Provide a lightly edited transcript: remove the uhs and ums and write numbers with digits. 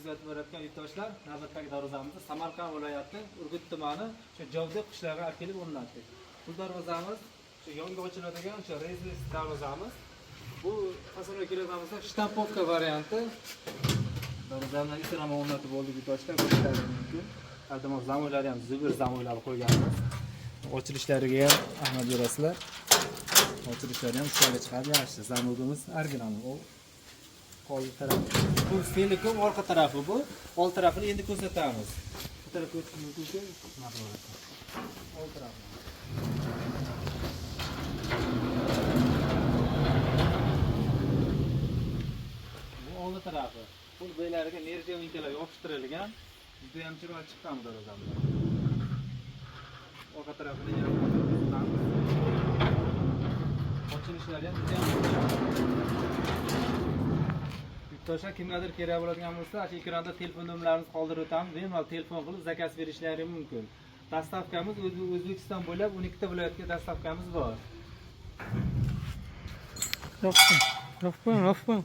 kuzatib borayotgan yurtdoshlar, navbatdagi darvozamizni Samarqand viloyati Urgut tumani shu Javdek qishlog'iga olib kelib o'rnatdik. Bu darvozamiz shu yonga ochiladigan shu rezerv darvozamiz. Bu tasavvur keladigan shtampovka varianti. Darvozani ikki tomon o'rnatib bo'ldik yurtdoshlar, ko'rishlaringiz mumkin. Adamlar zamoylari ham zibir zamoylari qo'yganmiz. Ochilishlariga ham rahmat berasizlar. Ochilishlari ham shunday chiqadi, yaxshi. Zamudimiz original. O qo'l tarafi. Bu Felikom orqa tarafi bu. Old tarafini endi ko'rsatamiz. Bu tarafga o'tib mumkin. Old tarafi. Bu old tarafi. Bu beylariga nerjovinkalar yopishtirilgan. Juda ham chiroyli chiqqan bu darvozamiz. Orqa tarafini ham ko'rsatamiz. Ochilishlari ham juda ham To'sha kimgadir kerak bo'ladigan bo'lsa, shu ekranda telefon nomerlarimizni qoldirib o'tamiz. Bemalol telefon qilib zakaz berishlari mumkin. Dastavkamiz O'zbekiston bo'ylab 12 ta viloyatga dastavkamiz bor. Rafqon.